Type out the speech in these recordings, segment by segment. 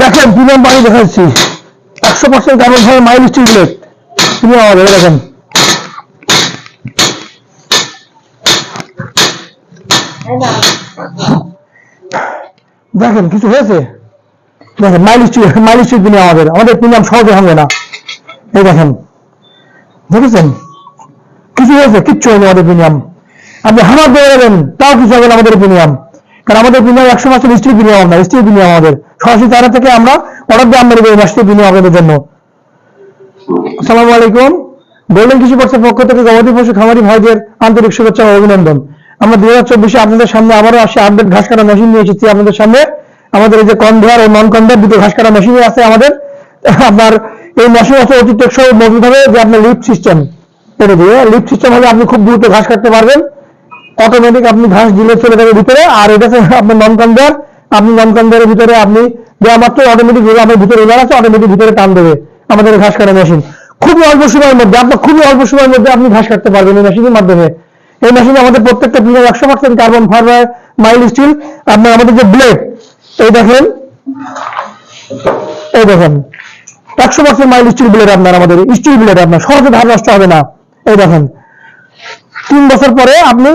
দেখেন প্রিমিয়াম পানি দেখাচ্ছি 100% carbon fiber mild still blade premium আমাদের দেখেন দেখেন কিছু হয়েছে দেখেন মাইল স্টিল প্রিমিয়াম আমাদের প্রিমিয়াম সহজে ভাঙবে না এই দেখেন দেখেছেন কিছু হয়েছে কিচ্ছু হয়নি আমাদের প্রিমিয়াম আপনি হামার দিয়ে দেবেন তাও কিছু হবে না আমাদের প্রিমিয়াম কারণ আমাদের প্রিমিয়াম 100% স্টিল প্রিমিয়াম না স্টিল প্রিমিয়াম আমাদের সরাসরি চায়না থেকে আমরা অর্ডার দিয়ে আমরা দেবো স্টিল প্রিমিয়াম আপনাদের জন্য। আসসালামু আলাইকুম গোল্ডেন কৃষি পক্ষের পক্ষ থেকে গবাদি পশু খামারি ভাইদের আন্তরিক শুভেচ্ছা ও অভিনন্দন। আমরা 2024 আপনাদের সামনে আবারও আসি আপডেট ঘাস কাটা মেশিন নিয়ে এসেছি আপনাদের সামনে। আমাদের এই যে কনভেয়ার ও নন কনভেয়ার দুটো ঘাস কাটা মেশিন আছে আমাদের। আপনার এই মেশিন আছে অতি টেকসই মজবুত হবে যে আপনার লিফট সিস্টেম এটা দিয়ে লিফট সিস্টেম হলে আপনি খুব দ্রুত ঘাস কাটতে পারবেন অটোমেটিক আপনি ঘাস দিলে চলে যাবে ভিতরে। আর এটা আপনার নন কনভেয়ার আপনি নন কনভেয়ারের ভিতরে আপনি দেওয়া মাত্র অটোমেটিক আমার ভিতরে এবার আছে অটোমেটিক ভিতরে টান দেবে আমাদের ঘাস কাটা মেশিন। খুবই অল্প সময়ের মধ্যে আপনার খুবই অল্প সময়ের মধ্যে আপনি ঘাস কাটতে পারবেন এই মেশিনের মাধ্যমে। এই মেশিনে আমাদের প্রত্যেকটা premium 100% carbon fiber mild steel. আপনার আমাদের যে ব্লেড এই দেখেন 100% মাইল স্টিল ব্লেড আপনার আমাদের স্টিল ব্লেড আপনার সহজে ধার নষ্ট হবে না। এই দেখেন 3 বছর পরে আপনি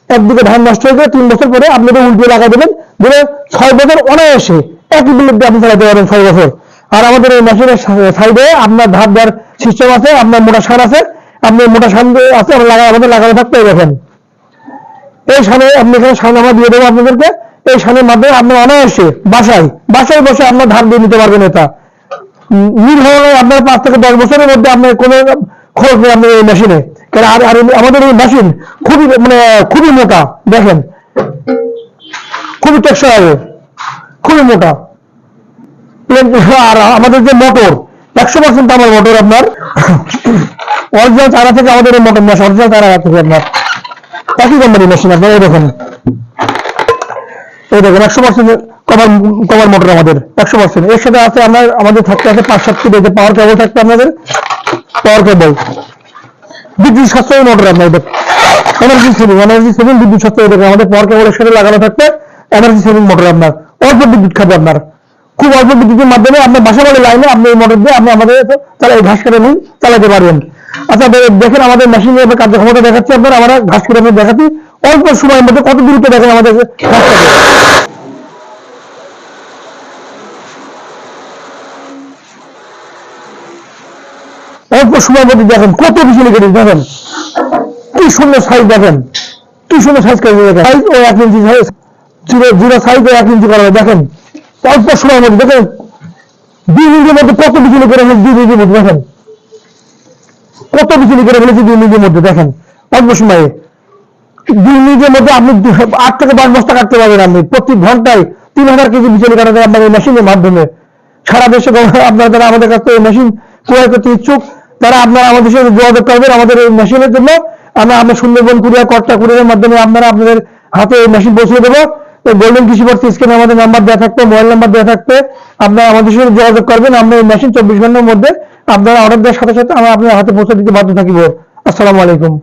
একদিকে ধান নষ্ট হয়ে গেলে 3 বছর পরে আপনি এটা উল্টে লাগাই দেবেন ধরে 6 বছর অনায়াসে একই ব্লেড দিয়ে আপনি চালাতে পারবেন 6 বছর। আর আমাদের এই মেশিনের সাইডে আপনার ধার দেওয়ার সিস্টেম আছে আপনার মোটা সার আছে আপনি মোটা সার আছে আমাদের লাগানো থাকতে দেখেন এই সামনে আপনি এখানে সামনে আমরা দিয়ে দেবো আপনাদেরকে। এই সামনের মাধ্যমে আপনি অনায়াসে বাসায় বসে আপনার ধার দিয়ে নিতে পারবেন। এটা নির্ভয়ে আপনার 5 থেকে 10 বছরের মধ্যে আপনার কোনো খরচ নেই আপনার এই মেশিনে। আর আমাদের এই মেশিন খুবই মোটা দেখেন খুবই টেকসই হবে খুবই মোটা। আর আমাদের যে মোটর 100% আমার মোটর আপনার অরিজিনাল চায়না থেকে আমাদের এই মোটর মেশিন অরিজিনাল চায়না থেকে আপনার একই কোম্পানি মেশিন আপনার এই দেখেন 100% কভার মোটর আমাদের 100%। এর সাথে আছে আমাদের থাকতে আছে 5-7 ফিট পাওয়ার কেবল থাকতে আপনাদের পাওয়ার কেবল বিদ্যুৎ সাশ্রয়ী মোটর আপনাদের এনার্জি সেভিং বিদ্যুৎ সাশ্রয়ী আমাদের পাওয়ার কেবলের সাথে লাগানো থাকবে এনার্জি সেভিং মোটর আপনার অল্প বিদ্যুৎ খাবে আপনার খুব অল্প বিদ্যুতের মাধ্যমে আপনার বাসা বাড়ির লাইনে আপনি এই মোটর দিয়ে আপনি আমাদের এই ঘাস কেটে নিয়ে চালাতে পারবেন। আচ্ছা দেখেন আমাদের মেশিনের কার্যক্ষমতা দেখাচ্ছি আপনার আমরা ঘাস কেটে দেখাচ্ছি অল্প সময়ের মধ্যে কত দ্রুত দেখেন আমাদের ঘাস কাটে অল্প সময়ের মধ্যে দেখেন কত বিজলি কেটে দেখেন কি সুন্দর সাইজ দেখেন কি সুন্দর সাইজ কেটে দেখেন সাইজ ও 1 ইঞ্চি জিরো সাইজ ও 1 ইঞ্চি করা দেখেন অল্প সময়ের মধ্যে দেখেন 2 মিনিটের মধ্যে কত বিজলি করে ফেলেছে 2 মিনিটের মধ্যে দেখেন কত বিজলি করে ফেলেছে 2 মিনিটের মধ্যে দেখেন অল্প সময়ে 2 মিনিটের মধ্যে আপনি 8 থেকে 10 বস্তা কাটতে পারবেন আপনি প্রতি ঘন্টায় 3000 কেজি বিজলি কাটা যায় আপনার এই মেশিনের মাধ্যমে। সারা দেশে আপনারা যারা আমাদের কাছ থেকে মেশিন ক্রয় করতে ইচ্ছুক তারা আপনারা আমাদের সাথে যোগাযোগ করবেন আমাদের এই মেশিনের জন্য। আমরা সুন্দরবন কুরিয়ার কর্তা কুরিয়ারের মাধ্যমে আপনাদের হাতে এই মেশিন পৌঁছে দেবো। গোল্ডেন কৃষি পক্ষ স্ক্রিনে আমাদের নাম্বার দেওয়া থাকবে মোবাইল নাম্বার দেওয়া থাকবে আপনারা আমাদের সাথে যোগাযোগ করবেন। আমরা এই মেশিন 24 ঘন্টার মধ্যে আপনারা অর্ডার দেওয়ার সাথে সাথে আমরা আপনার হাতে পৌঁছে দিতে বাধ্য থাকিব। আসসালামু আলাইকুম।